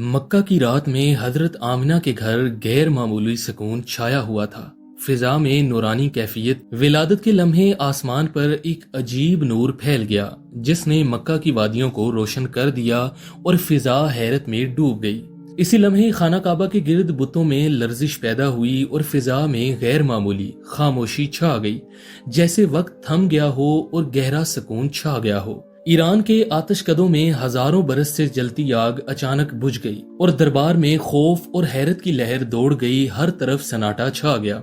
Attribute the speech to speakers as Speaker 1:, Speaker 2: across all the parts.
Speaker 1: مکہ کی رات میں حضرت آمنہ کے گھر غیر معمولی سکون چھایا ہوا تھا۔ فضا میں نورانی کیفیت، ولادت کے لمحے آسمان پر ایک عجیب نور پھیل گیا جس نے مکہ کی وادیوں کو روشن کر دیا اور فضا حیرت میں ڈوب گئی۔ اسی لمحے خانہ کعبہ کے گرد بتوں میں لرزش پیدا ہوئی اور فضا میں غیر معمولی خاموشی چھا گئی، جیسے وقت تھم گیا ہو اور گہرا سکون چھا گیا ہو۔ ایران کے آتش کدوں میں ہزاروں برس سے جلتی آگ اچانک بجھ گئی اور دربار میں خوف اور حیرت کی لہر دوڑ گئی، ہر طرف سناٹا چھا گیا۔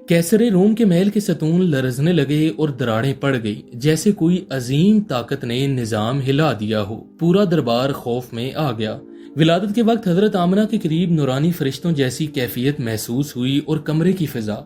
Speaker 1: کیسر روم کے محل کے ستون لرزنے لگے اور دراڑیں پڑ گئی، جیسے کوئی عظیم طاقت نے نظام ہلا دیا ہو۔ پورا دربار خوف میں آ گیا۔ ولادت کے وقت حضرت آمنہ کے قریب نورانی فرشتوں جیسی کیفیت محسوس ہوئی اور کمرے کی فضا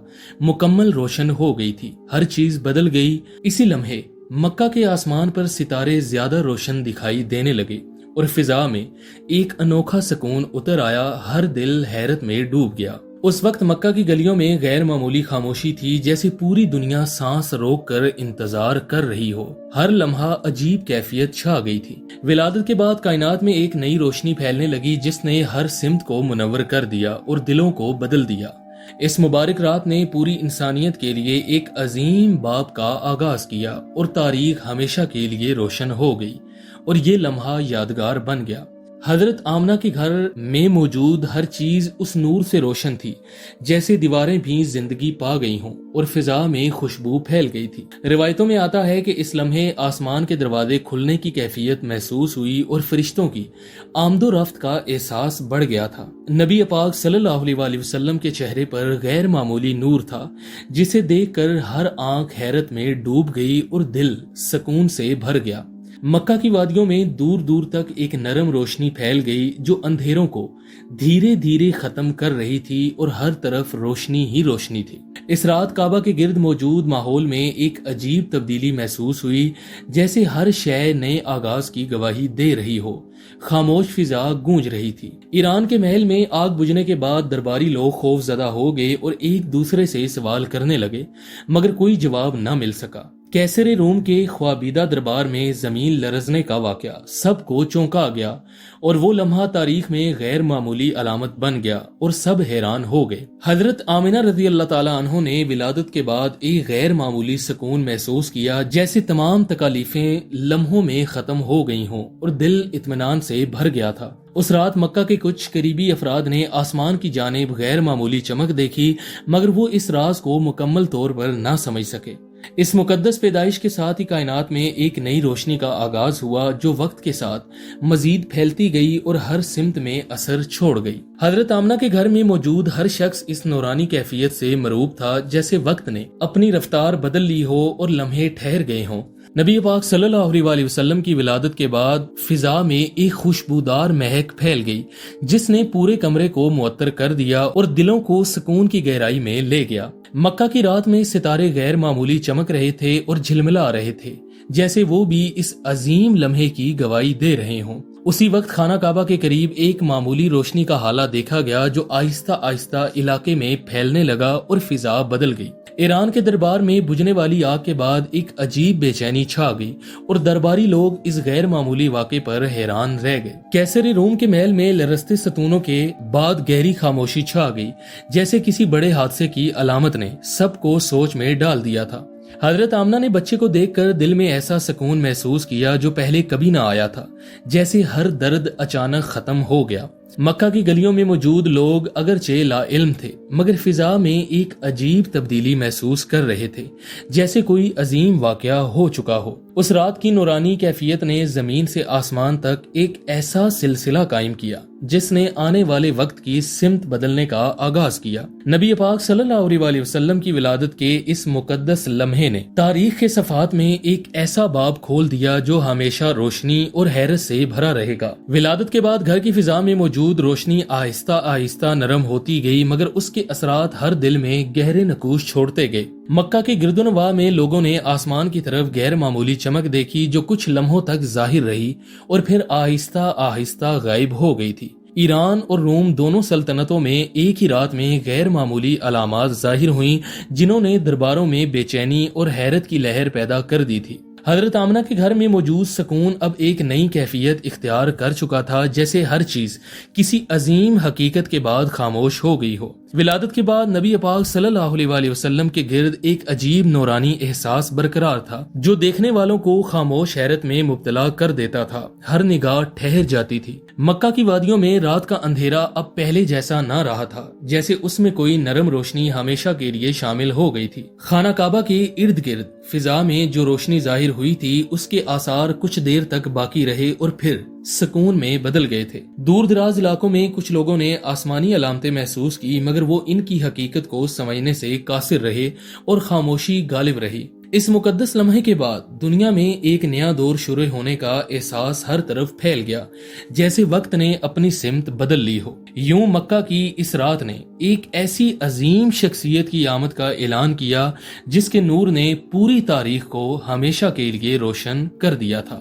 Speaker 1: مکمل روشن ہو گئی تھی، ہر چیز بدل گئی۔ اسی لمحے مکہ کے آسمان پر ستارے زیادہ روشن دکھائی دینے لگے اور فضا میں ایک انوکھا سکون اتر آیا، ہر دل حیرت میں ڈوب گیا۔ اس وقت مکہ کی گلیوں میں غیر معمولی خاموشی تھی، جیسے پوری دنیا سانس روک کر انتظار کر رہی ہو۔ ہر لمحہ عجیب کیفیت چھا گئی تھی۔ ولادت کے بعد کائنات میں ایک نئی روشنی پھیلنے لگی جس نے ہر سمت کو منور کر دیا اور دلوں کو بدل دیا۔ اس مبارک رات نے پوری انسانیت کے لیے ایک عظیم باب کا آغاز کیا اور تاریخ ہمیشہ کے لیے روشن ہو گئی اور یہ لمحہ یادگار بن گیا۔ حضرت آمنہ کے گھر میں موجود ہر چیز اس نور سے روشن تھی، جیسے دیواریں بھی زندگی پا گئی ہوں اور فضا میں خوشبو پھیل گئی تھی۔ روایتوں میں آتا ہے کہ اس لمحے آسمان کے دروازے کھلنے کی کیفیت محسوس ہوئی اور فرشتوں کی آمد و رفت کا احساس بڑھ گیا تھا۔ نبی پاک صلی اللہ علیہ وآلہ وسلم کے چہرے پر غیر معمولی نور تھا، جسے دیکھ کر ہر آنکھ حیرت میں ڈوب گئی اور دل سکون سے بھر گیا۔ مکہ کی وادیوں میں دور دور تک ایک نرم روشنی پھیل گئی جو اندھیروں کو دھیرے دھیرے ختم کر رہی تھی اور ہر طرف روشنی ہی روشنی تھی۔ اس رات کعبہ کے گرد موجود ماحول میں ایک عجیب تبدیلی محسوس ہوئی، جیسے ہر شے نئے آغاز کی گواہی دے رہی ہو۔ خاموش فضا گونج رہی تھی۔ ایران کے محل میں آگ بجھنے کے بعد درباری لوگ خوف زدہ ہو گئے اور ایک دوسرے سے سوال کرنے لگے، مگر کوئی جواب نہ مل سکا۔ کیسر روم کے خوابیدہ دربار میں زمین لرزنے کا واقعہ سب کو چونکا گیا اور وہ لمحہ تاریخ میں غیر معمولی علامت بن گیا اور سب حیران ہو گئے۔ حضرت آمنہ رضی اللہ تعالیٰ عنہ نے ولادت کے بعد ایک غیر معمولی سکون محسوس کیا، جیسے تمام تکالیفیں لمحوں میں ختم ہو گئی ہوں اور دل اطمینان سے بھر گیا تھا۔ اس رات مکہ کے کچھ قریبی افراد نے آسمان کی جانب غیر معمولی چمک دیکھی، مگر وہ اس راز کو مکمل طور پر نہ سمجھ سکے۔ اس مقدس پیدائش کے ساتھ ہی کائنات میں ایک نئی روشنی کا آغاز ہوا جو وقت کے ساتھ مزید پھیلتی گئی اور ہر سمت میں اثر چھوڑ گئی۔ حضرت آمنہ کے گھر میں موجود ہر شخص اس نورانی کیفیت سے مرعوب تھا، جیسے وقت نے اپنی رفتار بدل لی ہو اور لمحے ٹھہر گئے ہوں۔ نبی پاک صلی اللہ علیہ وآلہ وسلم کی ولادت کے بعد فضا میں ایک خوشبودار مہک پھیل گئی جس نے پورے کمرے کو معطر کر دیا اور دلوں کو سکون کی گہرائی میں لے گیا۔ مکہ کی رات میں ستارے غیر معمولی چمک رہے تھے اور جھلملا رہے تھے، جیسے وہ بھی اس عظیم لمحے کی گواہی دے رہے ہوں۔ اسی وقت خانہ کعبہ کے قریب ایک معمولی روشنی کا ہالہ دیکھا گیا جو آہستہ آہستہ علاقے میں پھیلنے لگا اور فضا بدل گئی۔ ایران کے دربار میں بجھنے والی آگ کے بعد ایک عجیب بے چینی چھا گئی اور درباری لوگ اس غیر معمولی واقعے پر حیران رہ گئے۔ کیسر روم کے محل میں لرزتے ستونوں کے بعد گہری خاموشی چھا گئی، جیسے کسی بڑے حادثے کی علامت نے سب کو سوچ میں ڈال دیا تھا۔ حضرت آمنہ نے بچے کو دیکھ کر دل میں ایسا سکون محسوس کیا جو پہلے کبھی نہ آیا تھا، جیسے ہر درد اچانک ختم ہو گیا۔ مکہ کی گلیوں میں موجود لوگ اگرچہ لا علم تھے، مگر فضا میں ایک عجیب تبدیلی محسوس کر رہے تھے، جیسے کوئی عظیم واقعہ ہو چکا ہو۔ اس رات کی نورانی کیفیت نے زمین سے آسمان تک ایک ایسا سلسلہ قائم کیا جس نے آنے والے وقت کی سمت بدلنے کا آغاز کیا۔ نبی پاک صلی اللہ علیہ وآلہ وسلم کی ولادت کے اس مقدس لمحے نے تاریخ کے صفحات میں ایک ایسا باب کھول دیا جو ہمیشہ روشنی اور حیرت سے بھرا رہے گا۔ ولادت کے بعد گھر کی فضا میں موجود روشنی آہستہ آہستہ نرم ہوتی گئی، مگر اس کے اثرات ہر دل میں گہرے نقوش چھوڑتے گئے۔ مکہ کے گرد و نواح میں لوگوں نے آسمان کی طرف غیر معمولی چمک دیکھی جو کچھ لمحوں تک ظاہر رہی اور پھر آہستہ آہستہ غائب ہو گئی تھی۔ ایران اور روم دونوں سلطنتوں میں ایک ہی رات میں غیر معمولی علامات ظاہر ہوئیں جنہوں نے درباروں میں بے چینی اور حیرت کی لہر پیدا کر دی تھی۔ حضرت آمنہ کے گھر میں موجود سکون اب ایک نئی کیفیت اختیار کر چکا تھا، جیسے ہر چیز کسی عظیم حقیقت کے بعد خاموش ہو گئی ہو۔ ولادت کے بعد نبی پاک صلی اللہ علیہ وآلہ وسلم کے گرد ایک عجیب نورانی احساس برقرار تھا جو دیکھنے والوں کو خاموش حیرت میں مبتلا کر دیتا تھا۔ ہر نگاہ ٹھہر جاتی تھی۔ مکہ کی وادیوں میں رات کا اندھیرا اب پہلے جیسا نہ رہا تھا، جیسے اس میں کوئی نرم روشنی ہمیشہ کے لیے شامل ہو گئی تھی۔ خانہ کعبہ کے ارد گرد فضا میں جو روشنی ظاہر ہوئی تھی، اس کے آثار کچھ دیر تک باقی رہے اور پھر سکون میں بدل گئے تھے۔ دور دراز علاقوں میں کچھ لوگوں نے آسمانی علامتیں محسوس کی، مگر وہ ان کی حقیقت کو سمجھنے سے قاصر رہے اور خاموشی غالب رہی۔ اس مقدس لمحے کے بعد دنیا میں ایک نیا دور شروع ہونے کا احساس ہر طرف پھیل گیا، جیسے وقت نے اپنی سمت بدل لی ہو۔ یوں مکہ کی اس رات نے ایک ایسی عظیم شخصیت کی آمد کا اعلان کیا جس کے نور نے پوری تاریخ کو ہمیشہ کے لیے روشن کر دیا تھا۔